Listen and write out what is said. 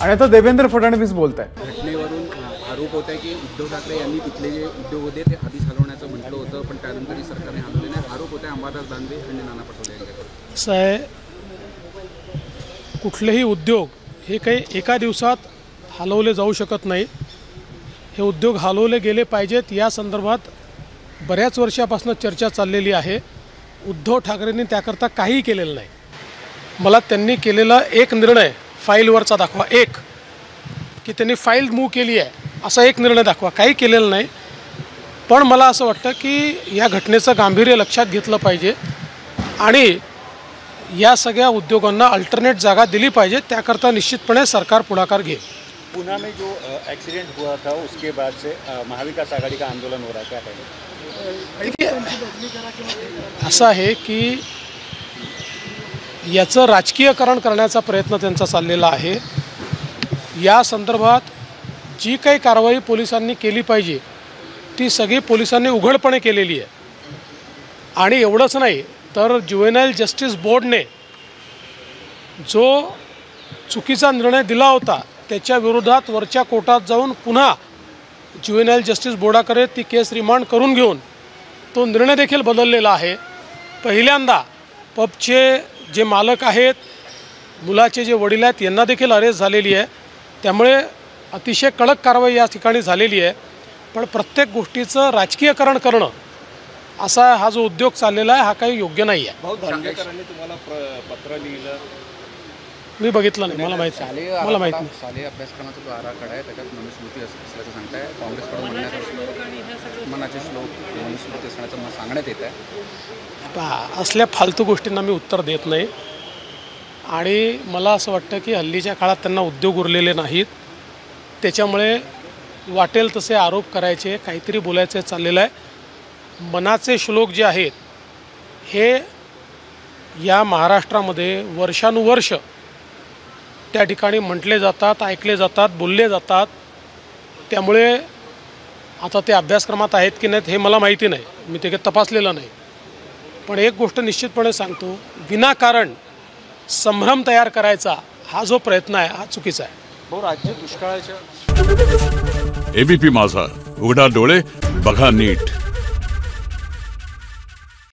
आणि आता देवेंद्र फडणवीस बोलत आहेत। घटनेवरून आरोप होत आहे की उद्धव ठाकरे यांनी तिथले जे उद्योग होते ते आधीच हलवण्याचं म्हटलं होतं, पण त्यानंतरही सरकारने हलवले नाही। आरोप होत आहे अंबादास दानवे आणि नाना पटोले यांच्याकडे। असं आहे, कुठलेही उद्योग हे काही एका दिवसात हलवले जाऊ शकत नाही। हे उद्योग हलवले गेले पाहिजेत या संदर्भात बऱ्याच वर्षापासून चर्चा चाललेली आहे। उद्धव ठाकरेंनी त्याकरता काहीही केलेलं नाही। मला त्यांनी केलेला एक निर्णय फाईलवरचा दाखवा, एक की त्यांनी फाईल मूव्ह केली आहे असा एक निर्णय दाखवा, काही केलेलं नाही। पण मला असं वाटतं की या घटनेचं गांभीर्य लक्षात घेतलं पाहिजे आणि या सगळ्या उद्योगांना अल्टरनेट जागा दिली पाहिजे। त्याकरता निश्चितपणे सरकार पुढाकार घेईल। पुणे में जो एक्सीडेंट हुआ था उसके बाद से महाविकास आघाड़ी का आंदोलन हो रहा है, क्या कहेंगे? असं आहे की याचं राजकीयकरण करण्याचा प्रयत्न त्यांचा चाललेला आहे। या संदर्भात जी काही कारवाई पोलिसांनी केली पाहिजे ती सगळी पोलिसांनी उघडपणे केलेली आहे। आणि एवढंच नाही तर ज्युव्हेनाइल जस्टिस बोर्डने जो चुकीचा निर्णय दिला होता त्याच्या विरोधात वरच्या कोर्टात जाऊन पुन्हा ज्युव्हेनाइल जस्टिस बोर्डाकडे ती केस रिमांड करून घेऊन तो निर्णय देखील बदललेला आहे। पहिल्यांदा पबचे जे मालक आहेत, मुलाचे जे वडील आहेत, यांना देखील अरेस्ट झालेली आहे। त्यामुळे अतिशय कडक कारवाई या ठिकाणी झालेली आहे। पण प्रत्येक गोष्टीचं राजकीयकरण करणं असा हा जो उद्योग चाललेला आहे हा काही योग्य नाही आहे। भाऊ दानवेकरांनी तुम्हाला पत्र लिहिलं, मी बघितलं नाही, मला माहिती नाही। शालेय अभ्यासक्रमाचा जो आराखडा आहे त्याच्यात मनुस्मृती असल्याचं सांगताय। काँग्रेसकडून मनाचे श्लोक मनुस्मृती असण्याचं सांगण्यात येत आहे। असल्या फालतू गोष्टींना मी उत्तर देत नाही आणि मला असं वाटतं की हल्लीच्या काळात त्यांना उद्योग उरलेले नाहीत। त्याच्यामुळे वाटेल तसे आरोप करायचे, काहीतरी बोलायचं चाललेलं आहे। मनाचे श्लोक जे आहेत हे या महाराष्ट्रामध्ये वर्षानुवर्ष त्या ठिकाणी म्हटले जातात, ऐकले जातात, बोलले जातात। त्यामुळे आता ते अभ्यासक्रमात आहेत की नाहीत हे मला माहिती नाही, मी ते काही तपासलेलं नाही। पण एक गोष्ट निश्चितपणे सांगतो, विनाकारण संभ्रम तयार करायचा हा जो प्रयत्न आहे हा चुकीचा आहे। भाऊ राज्य दुष्काळाच्या एबीपी माझा, उघडा डोळे बघा नीट।